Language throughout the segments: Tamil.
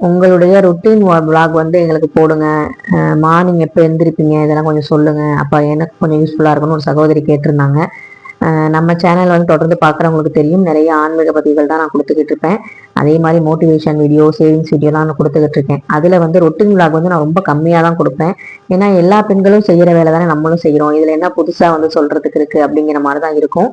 உங்களுடைய ரொட்டீன் vlog வந்து எங்களுக்கு போடுங்க, மார்னிங் எப்போ எழுந்திருப்பீங்க இதெல்லாம் கொஞ்சம் சொல்லுங்க, அப்போ எனக்கு கொஞ்சம் யூஸ்ஃபுல்லாக இருக்கும்னு ஒரு சகோதரி கேட்டிருந்தாங்க. நம்ம சேனல் வந்து தொடர்ந்து பார்க்குறவங்களுக்கு தெரியும், நிறைய ஆன்மீக பதிவுகள் தான் நான் கொடுத்துக்கிட்டு இருப்பேன். அதே மாதிரி மோட்டிவேஷன் வீடியோ, சேவிங்ஸ் வீடியோலாம் நான் கொடுத்துக்கிட்டு இருக்கேன். அதில் வந்து ரொட்டீன் vlog வந்து நான் ரொம்ப கம்மியாக தான் கொடுப்பேன். ஏன்னா எல்லா பெண்களும் செய்கிற வேலை தானே நம்மளும் செய்கிறோம், இதில் என்ன புதுசாக வந்து சொல்கிறதுக்கு இருக்குது அப்படிங்கிற மாதிரி தான் இருக்கும்.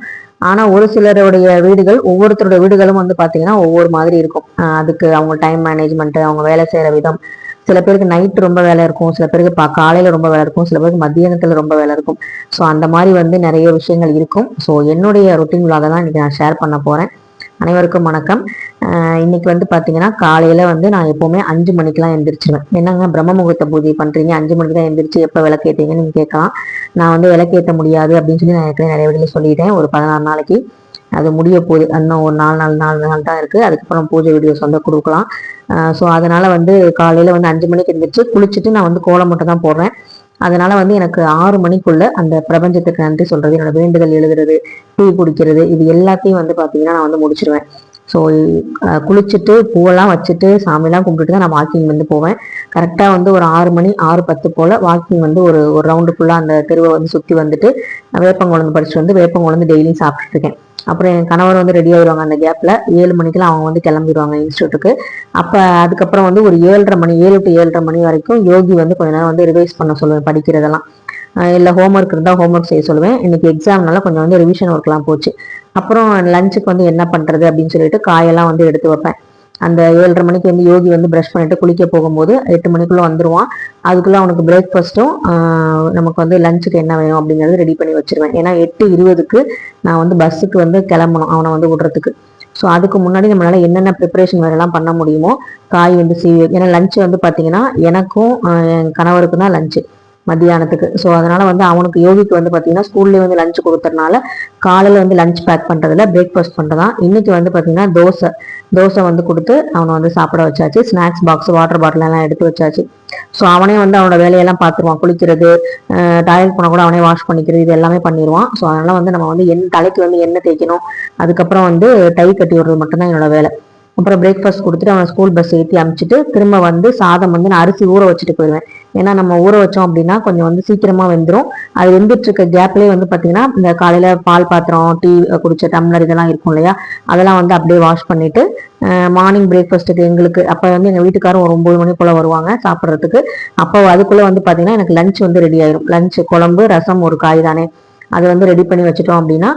ஆனால் ஒரு சிலருடைய வீடுகள், ஒவ்வொருத்தருடைய வீடுகளும் வந்து பார்த்தீங்கன்னா ஒவ்வொரு மாதிரி இருக்கும். அதுக்கு அவங்க டைம் மேனேஜ்மெண்ட்டு, அவங்க வேலை செய்கிற விதம், சில பேருக்கு நைட் ரொம்ப வேலை இருக்கும், சில பேருக்கு காலையில ரொம்ப வேலை இருக்கும், சில பேருக்கு மத்தியானத்துல ரொம்ப வேலை இருக்கும். ஸோ அந்த மாதிரி வந்து நிறைய விஷயங்கள் இருக்கும். ஸோ என்னுடைய ரொட்டீன் vlog தான் இன்னைக்கு நான் ஷேர் பண்ண போறேன். அனைவருக்கும் வணக்கம். இன்னைக்கு வந்து பாத்தீங்கன்னா காலையில வந்து நான் எப்பவுமே 5 மணிக்கெல்லாம் எந்திரிச்சிருவேன். என்னங்க பிரம்ம முகூர்த்த பூஜை பண்றீங்க, 5 மணிக்கு தான் எந்திரிச்சு எப்ப விளக்கேற்றீங்கன்னு நீங்க கேட்கலாம். நான் வந்து விளக்கேற்ற முடியாது அப்படின்னு சொல்லி நான் ஏற்கனவே நிறைய வீடியோல சொல்லிட்டேன். ஒரு 16 நாளைக்கு அது முடிய போகுது, இன்னும் ஒரு 4 நாள் தான் இருக்கு. அதுக்கப்புறம் பூஜை வீடியோஸ் வந்து கொடுக்கலாம். ஸோ அதனால வந்து காலையில வந்து 5 மணிக்கு எந்திரிச்சு குளிச்சுட்டு நான் வந்து கோலம் மட்டும் தான் போடுறேன். அதனால வந்து எனக்கு 6 மணிக்குள்ள அந்த பிரபஞ்சத்துக்கு நன்றி சொல்றது, என்னோட வேண்டுதல் எழுதுறது, டீ குடிக்கிறது, இது எல்லாத்தையும் வந்து பாத்தீங்கன்னா நான் வந்து முடிச்சிருவேன். ஸோ குளிச்சுட்டு பூவெல்லாம் வச்சுட்டு சாமியெல்லாம் கும்பிட்டுட்டு தான் நான் வாக்கிங் வந்து போவேன். கரெக்டாக வந்து ஒரு 6 மணி 6:10 போல் வாக்கிங் வந்து ஒரு ரவுண்டு ஃபுல்லாக அந்த தெருவை வந்து சுற்றி வந்துட்டு வேப்பங்குழந்து படிச்சுட்டு வந்து வேப்பங்குழந்து டெய்லியும் சாப்பிட்டுட்டு இருக்கேன். அப்புறம் என் கணவர் வந்து ரெடி ஆயிடுவாங்க. அந்த கேப்ல 7 மணிக்கெல்லாம் அவங்க வந்து கிளம்பிடுவாங்க இன்ஸ்டியூட்டுக்கு. அப்ப அதுக்கப்புறம் வந்து ஒரு 7:30 மணி, 7 to 7:30 மணி வரைக்கும் யோகி வந்து கொஞ்ச நேரம் வந்து ரிவைஸ் பண்ண சொல்லுவேன், படிக்கிறதெல்லாம். இல்லை ஹோம்ஒர்க் இருந்தால் ஹோம்ஒர்க் செய்ய சொல்லுவேன். இன்னைக்கு எக்ஸாம்னால கொஞ்சம் வந்து ரிவிஷன் ஒர்க்லாம் போச்சு. அப்புறம் லஞ்சுக்கு வந்து என்ன பண்றது அப்படின்னு சொல்லிட்டு காயெல்லாம் வந்து எடுத்து வைப்பேன். அந்த 7:30 மணிக்கு வந்து யோகி வந்து ப்ரஷ் பண்ணிட்டு குளிக்க போகும்போது 8 மணிக்குள்ள வந்துருவான். அதுக்குள்ள அவனுக்கு பிரேக்ஃபாஸ்ட்டும் நமக்கு வந்து லஞ்சுக்கு என்ன வேணும் அப்படிங்கிறது ரெடி பண்ணி வச்சிருவேன். ஏன்னா 8:20க்கு நான் வந்து பஸ்ஸுக்கு வந்து கிளம்பணும் அவனை வந்து விடுறதுக்கு. ஸோ அதுக்கு முன்னாடி நம்மளால என்னென்ன ப்ரிப்பரேஷன் வேலைலாம் பண்ண முடியுமோ காய் வந்து ஏன்னா லஞ்சு வந்து பார்த்தீங்கன்னா எனக்கும் என் கணவருக்கு தான் லஞ்சு மத்தியானத்துக்கு. ஸோ அதனால வந்து அவனுக்கு யோகிக்கு வந்து பார்த்தீங்கன்னா ஸ்கூல்லேயே வந்து லஞ்ச் கொடுத்தறனால காலையில் வந்து லஞ்ச் பேக் பண்ணுறதுல பிரேக்ஃபாஸ்ட் பண்ணுறதான். இன்னைக்கு வந்து பார்த்தீங்கன்னா தோசை வந்து கொடுத்து அவனை வந்து சாப்பிட வச்சாச்சு. ஸ்நாக்ஸ் பாக்ஸ், வாட்டர் பாட்டில் எல்லாம் எடுத்து வச்சாச்சு. ஸோ அவனே வந்து அவனோட வேலையெல்லாம் பார்த்துருவான். குளிக்கிறது, டாய்லெட் போனால் கூட அவனே வாஷ் பண்ணிக்கிறது, இது எல்லாமே பண்ணிடுவான். ஸோ அதனால வந்து நம்ம வந்து தலைக்கு வந்து எண்ணெய் தேய்க்கணும், அதுக்கப்புறம் வந்து டை கட்டி விடுறது மட்டும்தான் என்னோட வேலை. அப்புறம் பிரேக்ஃபாஸ்ட் கொடுத்துட்டு அவனை ஸ்கூல் பஸ் ஏற்றி அனுப்பிச்சிட்டு திரும்ப வந்து சாதம் வந்து நான் அரிசி ஊற வச்சுட்டு போயிடுவேன். ஏன்னா நம்ம ஊற வச்சோம் அப்படின்னா கொஞ்சம் வந்து சீக்கிரமா வெந்துடும். அது வெந்துட்டு இருக்க கேப்லேயே வந்து பார்த்தீங்கன்னா இந்த காலையில பால் பாத்திரம், டீ குடிச்ச டம்ளர் இதெல்லாம் இருக்கும் இல்லையா, அதெல்லாம் வந்து அப்படியே வாஷ் பண்ணிட்டு மார்னிங் பிரேக்ஃபாஸ்ட்டுக்கு எங்களுக்கு அப்போ வந்து எங்கள் வீட்டுக்காரும் ஒரு 9 மணி போல் வருவாங்க சாப்பிட்றதுக்கு. அப்போ அதுக்குள்ளே வந்து பார்த்தீங்கன்னா எனக்கு லஞ்ச் வந்து ரெடி ஆயிரும். லஞ்ச் குழம்பு, ரசம், ஒரு காய் தானே, அதை வந்து ரெடி பண்ணி வச்சுட்டோம் அப்படின்னா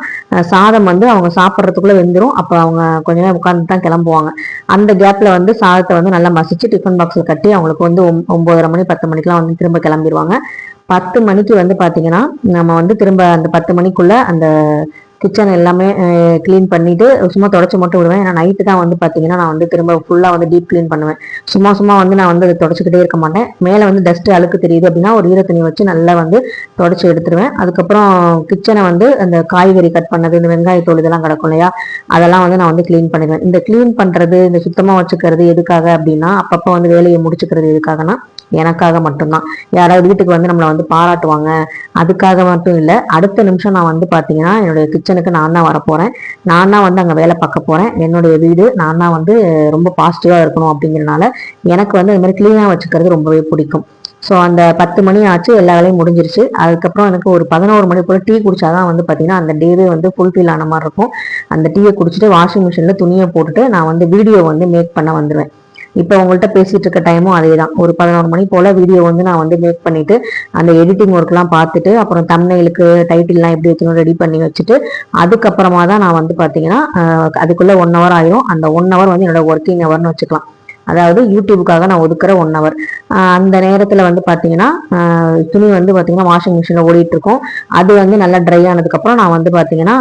சாதம் வந்து அவங்க சாப்பிட்றதுக்குள்ள வெந்துடும். அப்போ அவங்க கொஞ்ச நேரம் உட்காந்து தான் கிளம்புவாங்க. அந்த கேப்ல வந்து சாதத்தை வந்து நல்லா மசிச்சு டிஃபன் பாக்ஸ்ல கட்டி அவங்களுக்கு வந்து 9:30 மணி 10 மணிக்கெல்லாம் வந்து திரும்ப கிளம்பிடுவாங்க. 10 மணிக்கு வந்து பாத்தீங்கன்னா நம்ம வந்து திரும்ப அந்த 10 மணிக்குள்ள அந்த கிச்சன் எல்லாமே கிளீன் பண்ணிட்டு சும்மா தொடச்சி மட்டும் விடுவேன். ஏன்னா நைட்டு தான் வந்து பார்த்தீங்கன்னா நான் வந்து திரும்ப ஃபுல்லாக வந்து டீப் கிளீன் பண்ணுவேன். சும்மா வந்து நான் வந்து அதை தொடச்சிக்கிட்டே இருக்க மாட்டேன். மேலே வந்து டஸ்ட் அழுக்கு தெரியுது அப்படின்னா ஒரு ஈரத்துணி வச்சு நல்லா வந்து தொடச்சி எடுத்துருவேன். அதுக்கப்புறம் கிச்சனை வந்து அந்த காய்கறி கட் பண்ணது, இந்த வெங்காயத்தோல் இதெல்லாம் கிடக்கும் இல்லையா, அதெல்லாம் வந்து நான் வந்து கிளீன் பண்ணிடுவேன். இந்த கிளீன் பண்ணுறது, இந்த சுத்தமாக வச்சுக்கிறது எதுக்காக அப்படின்னா அப்பப்போ வந்து வேலையை முடிச்சுக்கிறது எதுக்காகனா எனக்காக மட்டும்தான். யாராவது வீட்டுக்கு வந்து நம்மளை வந்து பாராட்டுவாங்க அதுக்காக மட்டும் இல்லை. அடுத்த நிமிஷம் நான் வந்து பார்த்தீங்கன்னா என்னுடைய கிச்சனுக்கு நான் தான் வரப்போறேன். நான் தான் வந்து அங்கே வேலை பார்க்க போறேன். என்னுடைய வீடு நான் தான் வந்து ரொம்ப பாசிட்டிவா இருக்கணும் அப்படிங்கிறனால எனக்கு வந்து அது மாதிரி கிளீனாக வச்சுக்கிறது ரொம்பவே பிடிக்கும். ஸோ அந்த 10 மணி ஆச்சு, எல்லா வேலையும் முடிஞ்சிருச்சு. அதுக்கப்புறம் எனக்கு ஒரு 11 மணி போல் டீ குடிச்சாதான் வந்து பார்த்தீங்கன்னா அந்த டேவே வந்து ஃபுல்ஃபில் ஆன மாதிரி இருக்கும். அந்த டீயை குடிச்சிட்டு வாஷிங் மிஷினில் துணியை போட்டுட்டு நான் வந்து வீடியோ வந்து மேக் பண்ண வந்துடுவேன். இப்போ உங்கள்கிட்ட பேசிட்டு இருக்க டைமும் அதே தான். ஒரு 11 மணி போல வீடியோ வந்து நான் வந்து மேக் பண்ணிட்டு அந்த எடிட்டிங் ஒர்க்லாம் பார்த்துட்டு அப்புறம் தம்ப்நெயிலுக்கு டைட்டில்லாம் எப்படி வைக்கணும் ரெடி பண்ணி வச்சுட்டு அதுக்கப்புறமா தான் நான் வந்து பார்த்தீங்கன்னா அதுக்குள்ள 1 hour ஆயிரும். அந்த 1 hour வந்து என்னோட ஒர்க்கிங் ஹவர்னு வச்சுக்கலாம். அதாவது யூடியூபுக்காக நான் ஒதுக்குற 1 hour. அந்த நேரத்தில் வந்து பார்த்தீங்கன்னா துணி வந்து பார்த்தீங்கன்னா வாஷிங் மிஷினில் ஓடிட்டு இருக்கும். அது வந்து நல்லா ட்ரை ஆனதுக்கப்புறம் நான் வந்து பார்த்தீங்கன்னா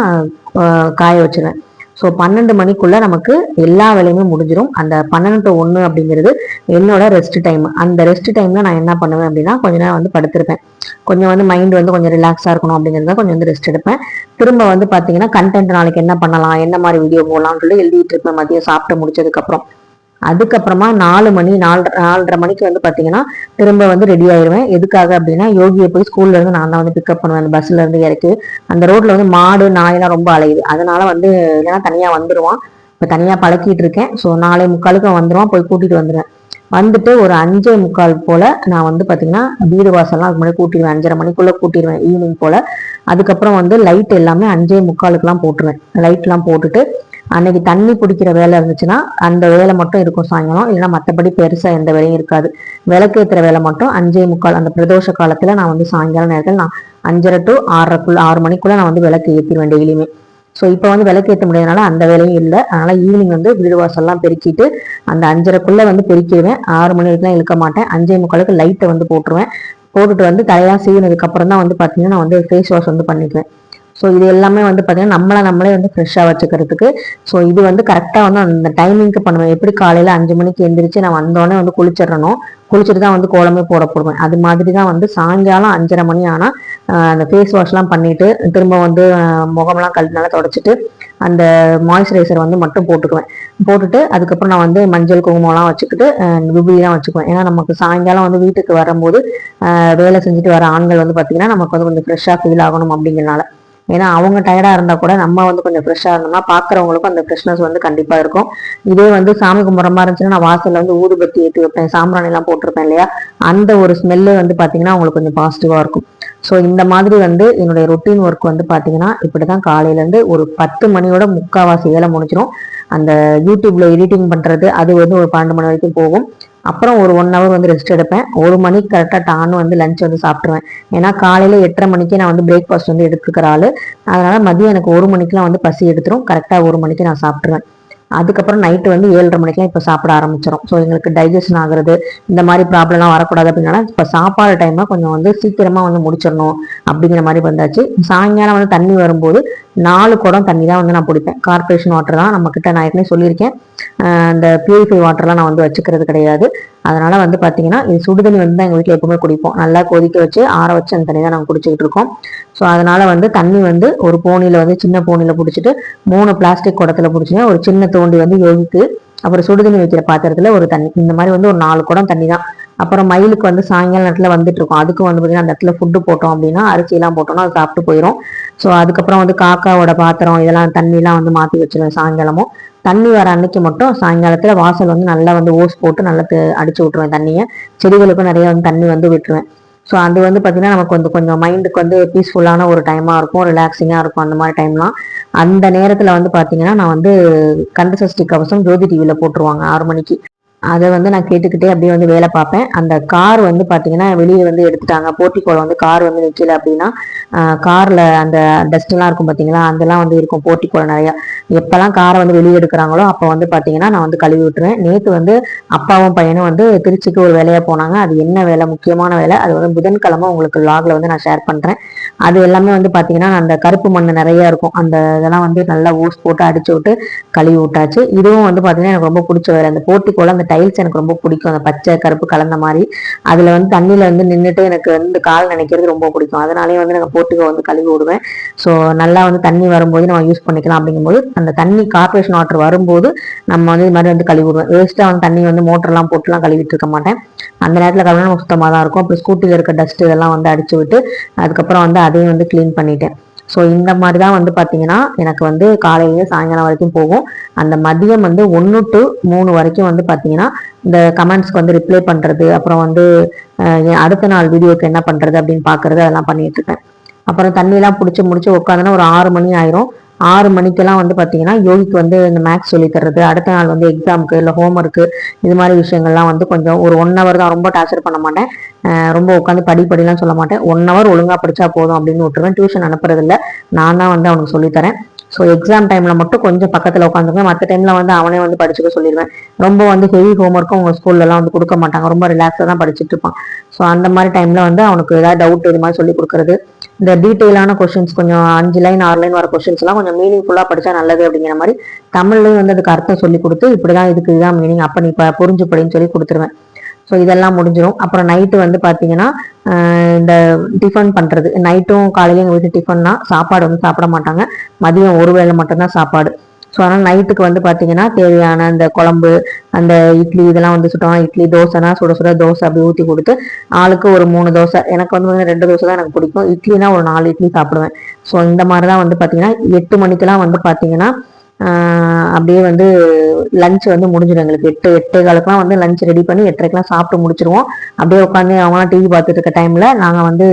காய வச்சிருவேன். ஸோ 12 மணிக்குள்ள நமக்கு எல்லா வேலையுமே முடிஞ்சிடும். அந்த 12 to 1 அப்படிங்கிறது என்னோட ரெஸ்ட் டைம். அந்த ரெஸ்ட் டைம்ல நான் என்ன பண்ணுவேன் அப்படின்னா கொஞ்ச நேரம் வந்து படுத்திருப்பேன். கொஞ்சம் வந்து மைண்ட் வந்து கொஞ்சம் ரிலாக்ஸா இருக்கணும் அப்படிங்கிறத கொஞ்சம் வந்து ரெஸ்ட் எடுப்பேன். திரும்ப வந்து பாத்தீங்கன்னா கண்டென்ட் நாளைக்கு என்ன பண்ணலாம், என்ன மாதிரி வீடியோ போடலாம்னு சொல்லி எழுதிட்டு இருப்பேன் மதியம் சாப்பிட்டு முடிச்சதுக்கு அப்புறம். அதுக்கப்புறமா 4 மணி 4:30 மணிக்கு வந்து பாத்தீங்கன்னா திரும்ப வந்து ரெடி ஆயிடுவேன். எதுக்காக அப்படின்னா யோகியை போய் ஸ்கூல்ல இருந்து நான் தான் வந்து பிக்கப் பண்ணுவேன். அந்த பஸ்ல இருந்து இறக்கி அந்த ரோட்ல வந்து மாடு நாயெல்லாம் ரொம்ப அலையுது. அதனால வந்து இல்லைன்னா தனியா வந்துருவான். இப்ப தனியா பழக்கிட்டு இருக்கேன். ஸோ 4:45 வந்துருவான், போய் கூட்டிட்டு வந்துடுவேன். வந்துட்டு ஒரு 5:45 போல நான் வந்து பார்த்தீங்கன்னா வீடு வாசல்லாம் அதுக்கு முன்னாடி கூட்டிடுவேன். 5:30 மணிக்குள்ள கூட்டிடுவேன் ஈவினிங் போல. அதுக்கப்புறம் வந்து லைட் எல்லாமே 5:45க்குலாம் போட்டுருவேன். லைட்லாம் போட்டுட்டு அன்னைக்கு தண்ணி பிடிக்கிற வேலை இருந்துச்சுன்னா அந்த வேலை மட்டும் இருக்கும் சாயங்காலம். இல்லைன்னா மற்றபடி பெருசா எந்த வேலையும் இருக்காது. விளக்கு ஏற்றுற வேலை மட்டும் 5:45 அந்த பிரதோஷ காலத்துல நான் வந்து சாயங்காலம் நேரத்தில் நான் 5:30 to 6:30 6 மணிக்குள்ள நான் வந்து விளக்கு ஏற்றிடுவேன் டெய்லியுமே. ஸோ இப்போ வந்து விளக்கு ஏற்ற முடியாதனால அந்த வேலையும் இல்லை. அதனால ஈவினிங் வந்து வீடு வாசல்லாம் பெருக்கிட்டு அந்த 5:30க்குள்ள வந்து பெருக்கிடுவேன். 6 மணி வரைக்கும் இழுக்க மாட்டேன். 5:45க்கு லைட்டை வந்து போட்டுருவேன். போட்டுட்டு வந்து தலையெல்லாம் சீவினதுக்கு அப்புறம் தான் வந்து பார்த்தீங்கன்னா நான் வந்து ஃபேஸ் வாஷ் வந்து பண்ணிக்குவேன். ஸோ இது எல்லாமே வந்து பார்த்தீங்கன்னா நம்மளே வந்து ஃப்ரெஷ்ஷாக வச்சுக்கிறதுக்கு. ஸோ இது வந்து கரெக்டாக வந்து அந்த டைமிங்க்கு பண்ணுவேன். எப்படி காலையில் 5 மணிக்கு எந்திரிச்சு நான் வந்தோடனே வந்து குளிச்சிடணும், குளிச்சுட்டு தான் வந்து கோலமே போடுவேன். அது மாதிரி தான் வந்து சாயங்காலம் 5:30 மணி ஆனால் அந்த ஃபேஸ் வாஷ்லாம் பண்ணிட்டு திரும்ப வந்து முகம்லாம் நல்லா தொடச்சிட்டு அந்த மாய்ஸ்சரைசர் வந்து மட்டும் போட்டுக்குவேன். போட்டுட்டு அதுக்கப்புறம் நான் வந்து மஞ்சள் குங்குமம்லாம் வச்சுக்கிட்டு விபூதிலாம் வச்சுக்குவேன். ஏன்னா நமக்கு சாயங்காலம் வந்து வீட்டுக்கு வரும்போது வேலை செஞ்சுட்டு வர ஆண்கள் வந்து பார்த்தீங்கன்னா நமக்கு வந்து கொஞ்சம் ஃப்ரெஷ்ஷாக ஃபீல் ஆகணும் அப்படிங்கிறனால. ஏன்னா அவங்க டயர்டா இருந்தா கூட நம்ம வந்து கொஞ்சம் ஃப்ரெஷ்ஷா இருந்தோம்னா பாக்குறவங்களுக்கும் அந்த ஃப்ரெஷ்னஸ் வந்து கண்டிப்பா இருக்கும். இதே வந்து சாமி கும்பிட்ற மாதிரி இருந்துச்சுன்னா நான் வாசல்ல வந்து ஊதுபத்தி ஏற்றி வைப்பேன், சாம்பிராணி எல்லாம் போட்டிருப்பேன் இல்லையா, அந்த ஒரு ஸ்மெல்லே வந்து பாத்தீங்கன்னா அவங்களுக்கு கொஞ்சம் பாசிட்டிவா இருக்கும். ஸோ இந்த மாதிரி வந்து என்னுடைய ரொட்டீன் ஒர்க் வந்து பாத்தீங்கன்னா இப்படிதான் காலையில இருந்து ஒரு 10 மணியோட முக்காவாசி வேலை முடிச்சிடும். அந்த யூடியூப்ல எடிட்டிங் பண்றது அது வந்து ஒரு 12 மணி வரைக்கும் போகும். அப்புறம் ஒரு 1 ஹவர் வந்து ரெஸ்ட் எடுப்பேன். 1 மணிக்கு கரெக்டாக டான்னு வந்து லஞ்ச் வந்து சாப்பிட்ருவேன். ஏன்னா காலையில் 8:30 மணிக்கு நான் வந்து பிரேக்ஃபாஸ்ட் வந்து எடுத்துக்கிற ஆள். அதனால மதியம் எனக்கு 1 மணிக்கெலாம் வந்து பசி எடுத்துரும். கரெக்டாக 1 மணிக்கு நான் சாப்பிட்ருவேன். அதுக்கப்புறம் நைட்டு வந்து 7:30 மணிக்கெலாம் இப்போ சாப்பிட ஆரம்பிச்சிடும். ஸோ எங்களுக்கு டைஜஷன் ஆகுறது இந்த மாதிரி ப்ராப்ளம்லாம் வரக்கூடாது அப்படின்னா இப்போ சாப்பாடு டைமில் கொஞ்சம் வந்து சீக்கிரமாக வந்து முடிச்சிடணும் அப்படிங்கிற மாதிரி வந்தாச்சு. சாயங்காலம் வந்து தண்ணி வரும்போது 4 குடம் தண்ணி தான் வந்து நான் பிடிப்பேன். கார்பரேஷன் வாட்டர் தான் நம்ம கிட்ட, நான் ஏற்கனவே சொல்லியிருக்கேன். அந்த பியூரிஃபை வாட்டர்லாம் நான் வந்து வச்சுக்கிறது கிடையாது. அதனால வந்து பார்த்தீங்கன்னா இது சுடுதண்ணி வந்து தான் எங்கள் வீட்டில் எப்பவுமே குடிப்போம். நல்லா கொதிக்க வச்சு ஆற வச்சு அந்த தண்ணி தான் நாங்கள் குடிச்சிக்கிட்டு இருக்கோம். ஸோ அதனால வந்து தண்ணி வந்து ஒரு போனியில் வந்து சின்ன போனியில் பிடிச்சிட்டு 3 பிளாஸ்டிக் குடத்துல பிடிச்சிங்க, ஒரு சின்ன தோண்டி வந்து யோகித்து, அப்புறம் சுடுதண்ணி வைக்கிற பாத்திரத்தில் ஒரு தண்ணி, இந்த மாதிரி வந்து ஒரு 4 குடம் தண்ணி தான். அப்புறம் மயிலுக்கு வந்து சாயங்கால நேரத்தில் வந்துட்டு இருக்கோம். அதுக்கும் வந்து பார்த்தீங்கன்னா அந்த இடத்துல ஃபுட்டு போட்டோம் அப்படின்னா அரிசியெல்லாம் போட்டோம்னா அது சாப்பிட்டு போயிடும். ஸோ அதுக்கப்புறம் வந்து காக்காவோட பாத்திரம் இதெல்லாம் தண்ணிலாம் வந்து மாற்றி வச்சிருவேன். சாயங்காலமும் தண்ணி வர அன்னைக்கு மட்டும் சாயங்காலத்துல வாசல் வந்து நல்லா வந்து ஓஸ் போட்டு நல்லா அடிச்சு விட்டுருவேன் தண்ணியை. செடிகளுக்கும் நிறைய வந்து தண்ணி வந்து விட்டுருவேன். ஸோ அது வந்து பார்த்தீங்கன்னா நமக்கு வந்து கொஞ்சம் மைண்டுக்கு வந்து பீஸ்ஃபுல்லான ஒரு டைமாக இருக்கும், ரிலாக்ஸிங்காக இருக்கும். அந்த மாதிரி டைம்லாம் அந்த நேரத்தில் வந்து பார்த்தீங்கன்னா நான் வந்து கந்தசஷ்டி கவசம் ஜோதி டிவியில் போட்டுருவாங்க 6 மணிக்கு. அதை வந்து நான் கேட்டுக்கிட்டே அப்படியே வந்து வேலை பார்ப்பேன். அந்த கார் வந்து பார்த்தீங்கன்னா வெளியே வந்து எடுத்துட்டாங்க, போர்ட்டிகோல வந்து கார் வந்து நிற்கல அப்படின்னா காரில் அந்த டஸ்ட்லாம் இருக்கும் பார்த்தீங்களா, அதெல்லாம் வந்து இருக்கும் போர்ட்டிகோல நிறையா. எப்போல்லாம் காரை வந்து வெளியே எடுக்கிறாங்களோ அப்போ வந்து பார்த்தீங்கன்னா நான் வந்து கழுவி விட்டுருவேன். நேற்று வந்து அப்பாவும் பையனும் வந்து திருச்சிக்கு ஒரு வேலையாக போனாங்க. அது என்ன வேலை, முக்கியமான வேலை. அது வந்து புதன்கிழமை உங்களுக்கு லாகில் வந்து நான் ஷேர் பண்ணுறேன். அது எல்லாமே வந்து பார்த்தீங்கன்னா அந்த கருப்பு மண் நிறைய இருக்கும், அந்த இதெல்லாம் வந்து நல்லா ஊஸ் போட்டு அடிச்சு விட்டு கழுவி விட்டாச்சு. இதுவும் வந்து பார்த்தீங்கன்னா எனக்கு ரொம்ப பிடிச்ச வேலை. அந்த போர்ட்டிகோல அந்த டைல்ஸ் எனக்கு ரொம்ப பிடிக்கும், அந்த பச்சை கருப்பு கலந்த மாதிரி. அதில் வந்து தண்ணியில் வந்து நின்றுட்டு எனக்கு வந்து கால் நினைக்கிறது ரொம்ப பிடிக்கும். அதனாலேயே வந்து நாங்கள் போர்ட்டிகோ வந்து கழுவி விடுவேன். ஸோ நல்லா வந்து தண்ணி வரும்போது நம்ம யூஸ் பண்ணிக்கலாம் அப்படிங்கும்போது அந்த தண்ணி கார்பரேஷன் வாட்டர் வரும்போது நம்ம வந்து இது மாதிரி வந்து கழுவி விடுவேன். வேஸ்ட்டாக வந்து தண்ணி வந்து மோட்டர்லாம் போட்டுலாம் கழுவிட்டு இருக்க மாட்டேன். அந்த நேரத்தில் கழுவினா நம்ம சுத்தமாக தான் இருக்கும். அப்புறம் ஸ்கூட்டியில் இருக்க டஸ்ட் இதெல்லாம் வந்து அடிச்சு விட்டு அதுக்கப்புறம் வந்து அதையும் வந்து க்ளீன் பண்ணிட்டேன். ஸோ இந்த மாதிரி தான் வந்து பார்த்தீங்கன்னா எனக்கு வந்து காலையிலேயே சாயங்காலம் வரைக்கும் போகும். அந்த மதியம் வந்து 1 to 3 வரைக்கும் வந்து பார்த்தீங்கன்னா இந்த கமெண்ட்ஸ்க்கு வந்து ரிப்ளை பண்ணுறது, அப்புறம் வந்து அடுத்த நாள் வீடியோக்கு என்ன பண்ணுறது அப்படின்னு பார்க்குறது, அதெல்லாம் பண்ணிட்டு இருக்கேன். அப்புறம் தண்ணியெல்லாம் பிடிச்சி முடிச்சு உட்காந்துன்னா ஒரு 6 மணி ஆயிரும். 6 மணிக்கெல்லாம் வந்து பார்த்தீங்கன்னா யோகிக்கு வந்து இந்த மேக்ஸ் சொல்லி தர்றது, அடுத்த நாள் வந்து எக்ஸாமுக்கு இல்லை ஹோம்ஒர்க்கு இது மாதிரி விஷயங்கள்லாம் வந்து கொஞ்சம் ஒரு 1 ஹவர் தான், ரொம்ப டார்ச்சர் பண்ண மாட்டேன். ரொம்ப உட்காந்து படிலாம் சொல்ல மாட்டேன். 1 ஹவர் ஒழுங்காக படித்தா போதும் அப்படின்னு விட்டுருவேன். டியூஷன் அனுப்புறதில்ல, நான் தான் வந்து அவனுக்கு சொல்லித்தரேன். ஸோ எக்ஸாம் டைமில் மட்டும் கொஞ்சம் பக்கத்தில் உட்காந்துருவேன். மற்ற டைமில் வந்து அவனே வந்து படிச்சுக்க சொல்லிடுவேன். ரொம்ப வந்து ஹெவி ஹோம்ஒர்க்கும் உங்கள் ஸ்கூல்லலாம் வந்து கொடுக்க மாட்டாங்க, ரொம்ப ரிலாக்ஸாக தான் படிச்சுட்டு இருப்பான். ஸோ அந்த மாதிரி டைமில் வந்து அவனுக்கு ஏதாவது டவுட் இது மாதிரி சொல்லி கொடுக்குறது, இந்த டீட்டெயிலான கொஸ்டின்ஸ் கொஞ்சம் 5 லைன் 6 லைன் வர கொஸ்டின்ஸ்லாம் கொஞ்சம் மீனிங்ஃபுல்லாக படித்தா நல்லது அப்படிங்கிற மாதிரி தமிழ்லையும் வந்து அதுக்கு அர்த்தம் சொல்லி கொடுத்து இப்படிதான் இதுக்கு இதுதான் மீனிங் அப்போ நீ புரிஞ்சு படின்னு சொல்லி கொடுத்துருவேன். ஸோ இதெல்லாம் முடிஞ்சிடும். அப்புறம் நைட்டு வந்து பார்த்தீங்கன்னா இந்த டிஃபன் பண்ணுறது, நைட்டும் காலையிலும் எங்கள் வீட்டு டிஃபன்னா சாப்பாடு வந்து சாப்பிட மாட்டாங்க. மதியம் ஒரு வேளை மட்டும்தான் சாப்பாடு. ஸோ அதனால் நைட்டுக்கு வந்து பார்த்தீங்கன்னா தேவையான அந்த குழம்பு, அந்த இட்லி இதெல்லாம் வந்து சுட்டோம்னா இட்லி, தோசைனா சுட சுட தோசை அப்படி ஊற்றி கொடுத்து ஆளுக்கு ஒரு 3 தோசை, எனக்கு வந்து 2 தோசை தான் எனக்கு பிடிக்கும். இட்லினா ஒரு 4 இட்லி சாப்பிடுவேன். ஸோ இந்த மாதிரி தான் வந்து பார்த்தீங்கன்னா 8 மணிக்கெல்லாம் வந்து பார்த்தீங்கன்னா அப்படியே வந்து லஞ்ச் வந்து முடிஞ்சிடும் எங்களுக்கு 8-8:15 வந்து லஞ்ச் ரெடி பண்ணி 8:30 சாப்பிட்டு முடிச்சிருவோம். அப்படியே உட்காந்து அவங்களாம் டிவி பார்த்துட்டு இருக்க டைம்ல நாங்கள் வந்து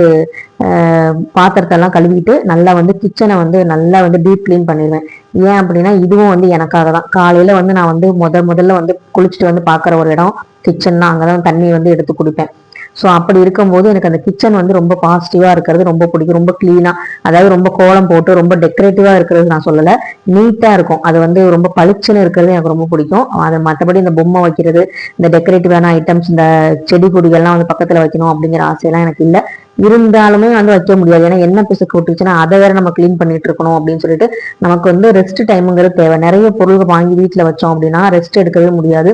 பாத்திரத்தெல்லாம் கழுவிட்டு நல்லா வந்து கிச்சனை வந்து நல்லா வந்து டீப் கிளீன் பண்ணிடுவேன். ஏன் அப்படின்னா இதுவும் வந்து எனக்காக தான். காலையில வந்து நான் வந்து முதல்ல வந்து குளிச்சுட்டு வந்து பார்க்குற ஒரு இடம் கிச்சன் தான். அங்கதான் தண்ணி வந்து எடுத்து குடிப்பேன். ஸோ அப்படி இருக்கும்போது எனக்கு அந்த கிச்சன் வந்து ரொம்ப பாசிட்டிவா இருக்கிறது ரொம்ப பிடிக்கும். ரொம்ப கிளீனா, அதாவது ரொம்ப கோலம் போட்டு ரொம்ப டெக்கரேட்டிவா இருக்கிறது நான் சொல்லலை, நீட்டா இருக்கும். அது வந்து ரொம்ப பளிச்சுன்னு இருக்கிறது எனக்கு ரொம்ப பிடிக்கும். அது மற்றபடி இந்த பொம்மை வைக்கிறது, இந்த டெக்கரேட்டிவான ஐட்டம்ஸ், இந்த செடி கொடிகள்லாம் வந்து பக்கத்துல வைக்கணும் அப்படிங்கிற ஆசையெல்லாம் எனக்கு இல்லை. இருந்தாலுமே வந்து வைக்க முடியாது. ஏன்னா என்ன பிசுக்கு விட்டுச்சுன்னா அதை வேற நம்ம கிளீன் பண்ணிட்டு இருக்கணும் அப்படின்னு சொல்லிட்டு நமக்கு வந்து ரெஸ்ட் டைமுங்கிறது தேவை. நிறைய பொருள் வாங்கி வீட்டுல வச்சோம் அப்படின்னா ரெஸ்ட் எடுக்கவே முடியாது.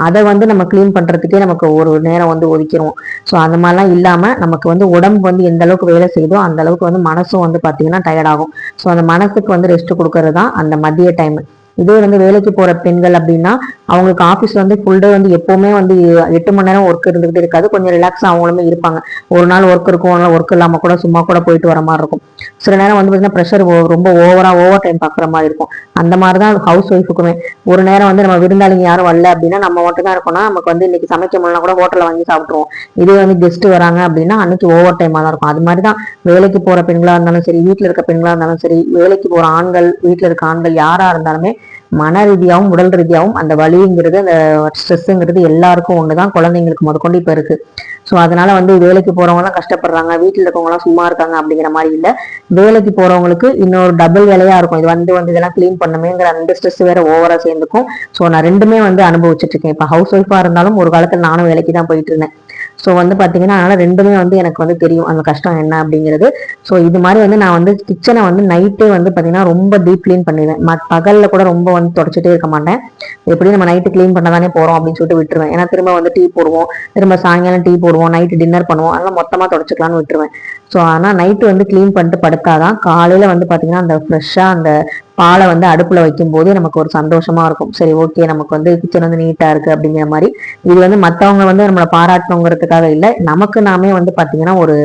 அதை வந்து நம்ம கிளீன் பண்றதுக்கே நமக்கு ஒரு நேரம் வந்து ஒதுக்கிறோம். ஸோ அந்த மாதிரிலாம் இல்லாம நமக்கு வந்து உடம்பு வந்து எந்த அளவுக்கு வேலை செய்யுதோ அந்த அளவுக்கு வந்து மனசும் வந்து பாத்தீங்கன்னா டயர்ட் ஆகும். ஸோ அந்த மனசுக்கு வந்து ரெஸ்ட் கொடுக்கறது தான் அந்த மதிய டைம். இதே வந்து வேலைக்கு போற பெண்கள் அப்படின்னா அவங்களுக்கு ஆஃபீஸ்ல வந்து ஃபுல் டே வந்து எப்பவுமே வந்து 8 மணி நேரம் ஒர்க் இருந்துகிட்டு இருக்காது. கொஞ்சம் ரிலாக்ஸா அவங்களுமே இருப்பாங்க. ஒரு நாள் ஒர்க் இருக்கும், ஒரு நாள் ஒர்க் இல்லாம கூட சும்மா கூட போயிட்டு வர மாதிரி இருக்கும். சில நேரம் வந்து பார்த்தீங்கன்னா ப்ரெஷர் ரொம்ப ஓவர் டைம் பார்க்குற மாதிரி இருக்கும். அந்த மாதிரி தான் ஹவுஸ் ஒய்ஃபுக்குமே. ஒரு நேரம் வந்து நம்ம விருந்தாளிங்க யாரும் வரல அப்படின்னா நம்ம மட்டும் தான் இருக்கோம்னா நமக்கு வந்து இன்னைக்கு சமைக்க முடியல கூட ஹோட்டலில் வாங்கி சாப்பிட்ருவோம். இதே வந்து கெஸ்ட் வராங்க அப்படின்னா அன்னைக்கு ஓவர் டைமாக தான் இருக்கும். அது மாதிரி தான் வேலைக்கு போற பெண்களா இருந்தாலும் சரி, வீட்டில் இருக்க பெண்களா இருந்தாலும் சரி, வேலைக்கு போற ஆண்கள், வீட்டில் இருக்க ஆண்கள் யாரா இருந்தாலுமே மன ரீதியாகவும் உடல் ரீதியாகவும் அந்த வலிங்கிறது, அந்த ஸ்ட்ரெஸ்ஸுங்கிறது எல்லாருக்கும் ஒண்ணுதான். குழந்தைங்களுக்கு முதற்கொண்டு இப்ப இருக்கு. ஸோ அதனால வந்து வேலைக்கு போறவங்க தான் கஷ்டப்படுறாங்க, வீட்டில் இருக்கவங்க எல்லாம் சும்மா இருக்காங்க அப்படிங்கிற மாதிரி இல்லை. வேலைக்கு போறவங்களுக்கு இன்னொரு டபுள் வேலையா இருக்கும். இது வந்து இதெல்லாம் கிளீன் பண்ணுமேங்கிற அந்த ஸ்ட்ரெஸ் வேற ஓவரா சேர்ந்துக்கும். ஸோ நான் ரெண்டுமே வந்து அனுபவிச்சுட்டு இருக்கேன். இப்போ ஹவுஸ் ஒய்ஃபா இருந்தாலும் ஒரு காலத்துல நானும் வேலைக்கு தான் போயிட்டு இருந்தேன். ஸோ வந்து பார்த்தீங்கன்னா அதனால ரெண்டுமே வந்து எனக்கு வந்து தெரியும் அந்த கஷ்டம் என்ன அப்படிங்கிறது. ஸோ இது மாதிரி வந்து நான் வந்து கிச்சனை வந்து நைட்டே வந்து பார்த்தீங்கன்னா ரொம்ப டீப் கிளீன் பண்ணிடுவேன். பகலில் கூட ரொம்ப வந்து தொடச்சிட்டே இருக்க மாட்டேன். எப்படி நம்ம நைட்டு கிளீன் பண்ண தானே போகிறோம் அப்படின்னு சொல்லிட்டு விட்டுருவேன். ஏன்னா திரும்ப வந்து டீ போடுவோம், திரும்ப சாயங்காலம் டீ போடுவோம், நைட்டு டின்னர் பண்ணுவோம், அதெல்லாம் மொத்தமாக தொடச்சிக்கலாம்னு விட்டுருவேன். ஸோ ஆனால் நைட்டு வந்து கிளீன் பண்ணிட்டு படுத்தாதான் காலையில் வந்து பார்த்தீங்கன்னா அந்த ஃப்ரெஷ்ஷாக அந்த பாலை வந்து அடுப்புல வைக்கும் போது நமக்கு ஒரு சந்தோஷமா இருக்கும். சரி, ஓகே, நமக்கு வந்து கிச்சன் வந்து நீட்டா இருக்கு அப்படிங்கிற மாதிரி. இது வந்து மத்தவங்க வந்து நம்மளை பாராட்டணுங்கிறதுக்காக இல்லை, நமக்கு நாமே வந்து பாத்தீங்கன்னா ஒரு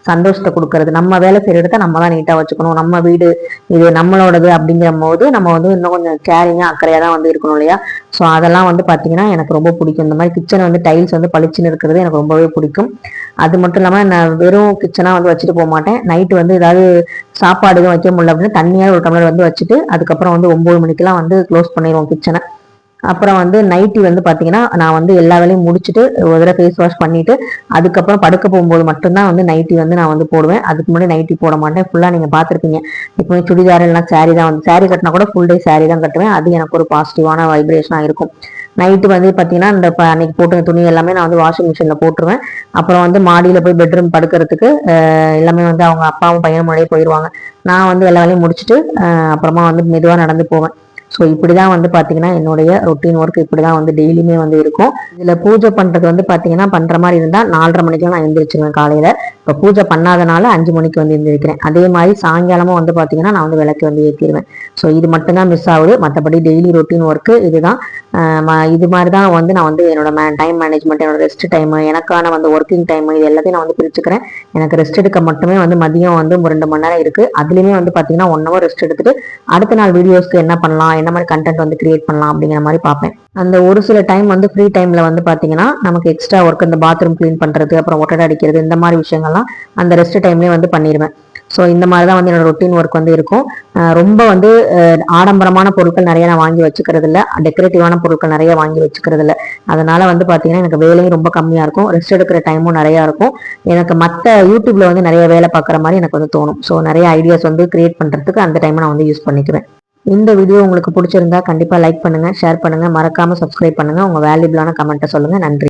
சந்தோஷத்தை கொடுக்கறது. நம்ம வேலை செய்யற இடத்த நம்ம தான் நீட்டா வச்சுக்கணும், நம்ம வீடு இது நம்மளோடது அப்படிங்கிற போது நம்ம வந்து இன்னும் கொஞ்சம் கேரிங்கா அக்கறையா தான் வந்து இருக்கணும் இல்லையா. ஸோ அதெல்லாம் வந்து பாத்தீங்கன்னா எனக்கு ரொம்ப பிடிக்கும். இந்த மாதிரி கிச்சன் வந்து டைல்ஸ் வந்து பளிச்சுன்னு இருக்கிறது எனக்கு ரொம்பவே பிடிக்கும். அது மட்டும் இல்லாம நான் வெறும் கிச்சனா வந்து வச்சுட்டு போக மாட்டேன். நைட்டு வந்து ஏதாவது சாப்பாடு எதுவும் வைக்க முடியல அப்படின்னு தண்ணியா ஒரு டம்ளர் வந்து வச்சுட்டு அதுக்கப்புறம் வந்து 9 மணிக்கெல்லாம் வந்து க்ளோஸ் பண்ணிடுவோம் கிச்சனை. அப்புறம் வந்து நைட்டி வந்து பாத்தீங்கன்னா நான் வந்து எல்லா வேலையும் முடிச்சுட்டு ஒரு தடவை ஃபேஸ் வாஷ் பண்ணிட்டு அதுக்கப்புறம் படுக்க போகும்போது மட்டும்தான் வந்து நைட்டி வந்து நான் வந்து போடுவேன். அதுக்கு முன்னாடி நைட்டி போட மாட்டேன். ஃபுல்லா நீங்க பாத்திருப்பீங்க, இப்போ சுடிதார் எல்லாம் சாரி தான் வந்து சாரி கட்டினா கூட ஃபுல் டே சாரி தான் கட்டுவேன். அது எனக்கு ஒரு பாசிட்டிவான வைப்ரேஷனா இருக்கும். நைட்டு வந்து பாத்தீங்கன்னா இந்த அன்னைக்கு போட்டு துணி எல்லாமே நான் வந்து வாஷிங் மிஷின்ல போட்டுருவேன். அப்புறம் வந்து மாடியில போய் பெட்ரூம் படுக்கிறதுக்கு எல்லாமே வந்து அவங்க அப்பாவும் பையனும் முன்னாடியே போயிடுவாங்க. நான் வந்து எல்லா வேலையும் முடிச்சுட்டு அப்புறமா வந்து மெதுவா நடந்து போவேன். ஸோ இப்படிதான் வந்து பாத்தீங்கன்னா என்னுடைய ரொட்டீன் ஒர்க் இப்படிதான் வந்து டெய்லியுமே வந்து இருக்கும். இதுல பூஜை பண்றது வந்து பாத்தீங்கன்னா பண்ற மாதிரி இருந்தா 4:30 மணிக்கு நான் எந்திரிச்சிருவேன் காலையில. இப்ப பூஜை பண்ணாதனால 5 மணிக்கு வந்து எந்திரிக்கிறேன். அதே மாதிரி சாயங்காலமும் வந்து பாத்தீங்கன்னா நான் வந்து விளக்கு வந்து ஏற்றிடுவேன். ஸோ இது மட்டும்தான் மிஸ் ஆகுது. மற்றபடி டெய்லி ரொட்டீன் ஒர்க்கு இதுதான். இது மாதிரி தான் வந்து நான் வந்து என்னோட டைம் மேனேஜ்மெண்ட், என்னோட ரெஸ்ட் டைம், எனக்கான வந்து ஒர்க்கிங் டைம், இது எல்லாத்தையும் நான் வந்து பிரிச்சுக்கிறேன். எனக்கு ரெஸ்ட் எடுக்க மட்டுமே வந்து மதியம் வந்து 2 மணி நேரம் இருக்கு. அதுலயுமே வந்து பாத்தீங்கன்னா 1 hour ரெஸ்ட் எடுத்துட்டு அடுத்த நாள் வீடியோஸ்க்கு என்ன பண்ணலாம், என்ன மாதிரி கண்டென்ட் வந்து கிரியேட் பண்ணலாம் அப்படிங்கிற மாதிரி பார்ப்பேன். அந்த ஒரு சில டைம் வந்து ஃப்ரீ டைம்ல வந்து பாத்தீங்கன்னா நமக்கு எக்ஸ்ட்ரா ஒர்க், இந்த பாத்ரூம் கிளீன் பண்றது, அப்புறம் ஒட்டடை அடிக்கிறது, இந்த மாதிரி விஷயங்கள்லாம் அந்த ரெஸ்ட் டைம்லயே வந்து பண்ணிடுவேன். ஸோ இந்த மாதிரி தான் வந்து என்னோட ரொட்டீன் ஒர்க் வந்து இருக்கும். ரொம்ப வந்து ஆடம்பரமான பொருட்கள் நிறைய நான் வாங்கி வச்சுக்கிறது இல்லை, டெக்கரேட்டிவான பொருட்கள் நிறைய வாங்கி வச்சுக்கிறது இல்லை. அதனால வந்து பார்த்தீங்கன்னா எனக்கு வேலையும் ரொம்ப கம்மியாக இருக்கும், ரெஸ்ட் எடுக்கிற டைமும் நிறையா இருக்கும். எனக்கு மற்ற யூடியூப்ல வந்து நிறைய வேலை பார்க்குற மாதிரி எனக்கு வந்து தோணும். ஸோ நிறைய ஐடியாஸ் வந்து கிரியேட் பண்ணுறதுக்கு அந்த டைமை நான் வந்து யூஸ் பண்ணிக்குவேன். இந்த வீடியோ உங்களுக்கு பிடிச்சிருந்தா கண்டிப்பாக லைக் பண்ணுங்க, ஷேர் பண்ணுங்க, மறக்காம சப்ஸ்கிரைப் பண்ணுங்க. உங்க வேல்யூபிளான கமெண்ட்டை சொல்லுங்க. நன்றி.